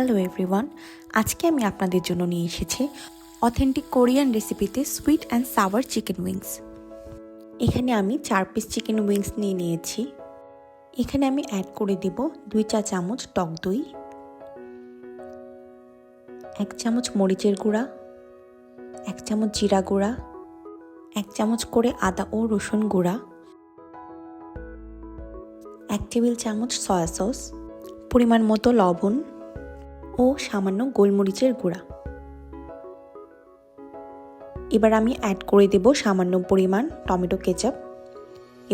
Hello everyone, আজকে আমি আপনাদের জন্য নিয়ে এসেছি অথেন্টিক কোরিয়ান রেসিপিতে sweet and sour chicken wings. এখানে আমি 4 পিস চিকেন উইংস নিয়েছি। এখানে আমি অ্যাড করে দেব 2 চা চামচ টক দই, 1 চামচ মরিচের গুঁড়া, 1 চামচ জিরা গুঁড়া, 1 চামচ করে আদা ও রসুন গুঁড়া, 1 টেবিল চামচ সয়া সস, পরিমাণ মতো লবণ ও সামান্য গোলমরিচের গুঁড়া। এবার আমি অ্যাড করে দেব সামান্য পরিমাণ টমেটো কেচাপ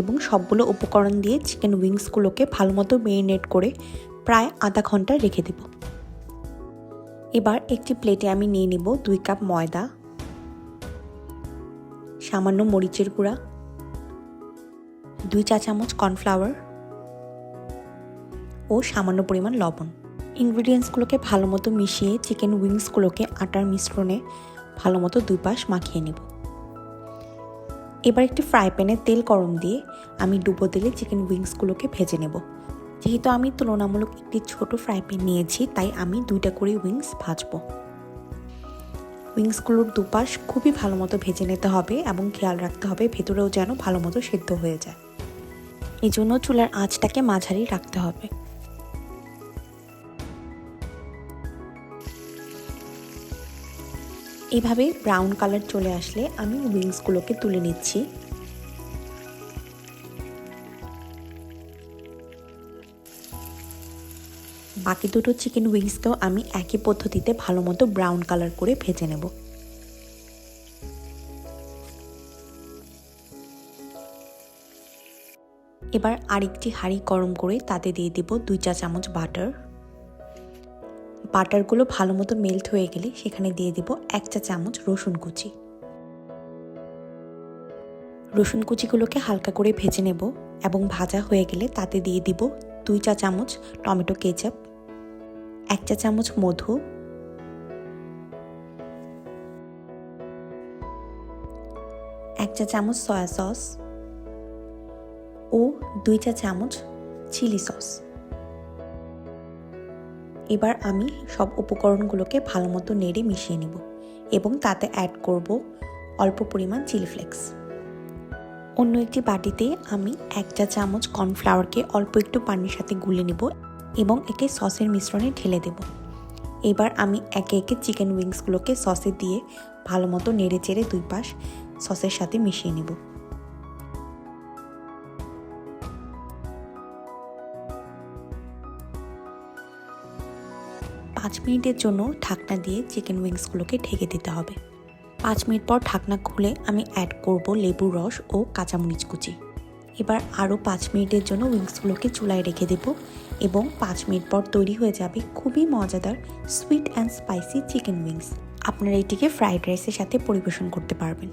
এবং সবগুলো উপকরণ দিয়ে চিকেন উইংসগুলোকে ভালোমতো মেরিনেট করে প্রায় আধা ঘন্টা রেখে দেব। এবার একটি প্লেটে আমি নিয়ে নেব 2 কাপ ময়দা, সামান্য মরিচের গুঁড়া, 2 চা চামচ কর্নফ্লাওয়ার ও সামান্য পরিমাণ লবণ। ইনগ্রিডিয়েন্টসগুলোকে ভালোমতো মিশিয়ে চিকেন উইংসগুলোকে আটার মিশ্রণে ভালোমতো 2 পাশ মাখিয়ে নেব। এবার একটি ফ্রাই প্যানে তেল গরম দিয়ে আমি ডুবো তেলে চিকেন উইংসগুলোকে ভেজে নেব। যেহেতু আমি তুলনামূলক একটি ছোট ফ্রাই প্যান নিয়েছি, তাই আমি 2টা করে উইংস ভাজবো। উইংসগুলোর দুপাশ খুবই ভালোমতো ভেজে নিতে হবে এবং খেয়াল রাখতে হবে ভেতরেও যেন ভালোমতো সেদ্ধ হয়ে যায়। এই জন্য চুলার আঁচটাকে মাঝারি রাখতে হবে। এভাবে ব্রাউন কালার চলে আসলে আমি উইংসগুলোকে তুলে নিচ্ছি। বাকি দুটো চিকেন উইংসকেও আমি একই পদ্ধতিতে ভালোমতো ব্রাউন কালার করে ভেজে নেব। এবার আরেকটি হাঁড়ি গরম করে তাতে দিয়ে দেব 2 চা চামচ বাটার। বাটারগুলো ভালোমতো মেল্ট হয়ে গেলে সেখানে দিয়ে দেব 1 চা চামচ রসুন কুচি। রসুন কুচিগুলোকে হালকা করে ভেজে নেব এবং ভাজা হয়ে গেলে তাতে দিয়ে দিব 2 চা চামচ টমেটো কেচাপ, 1 চা চামচ মধু, 1 চা চামচ সয়া সস ও 2 চা চামচ চিলি সস। এবার আমি সব উপকরণগুলোকে ভালোমতো নেড়ে মিশিয়ে নেব এবং তাতে অ্যাড করব অল্প পরিমাণ চিলি ফ্লেক্স। অন্য একটি বাটিতে আমি 1 চা চামচ কর্নফ্লাওয়ারকে অল্প একটু পানির সাথে গুলে নেব এবং একে সসের মিশ্রণে ঢেলে দেব। এবার আমি একে একে চিকেন উইংসগুলোকে সসে দিয়ে ভালোমতো নেড়ে চেড়ে 2 পাশ সসের সাথে মিশিয়ে নেব। পাঁচ মিনিটের জন্য ঢাকনা দিয়ে চিকেন উইংসগুলোকে ঢেকে দিতে হবে। 5 মিনিট পর ঢাকনা খুলে আমি অ্যাড করব লেবুর রস ও কাঁচামরিচ কুচি। এবার আরও 5 মিনিটের জন্য উইংসগুলোকে চুলায় রেখে দেব এবং 5 মিনিট পর তৈরি হয়ে যাবে খুবই মজাদার sweet and spicy chicken wings. আপনারা এটিকে ফ্রাইড রাইসের সাথে পরিবেশন করতে পারবেন।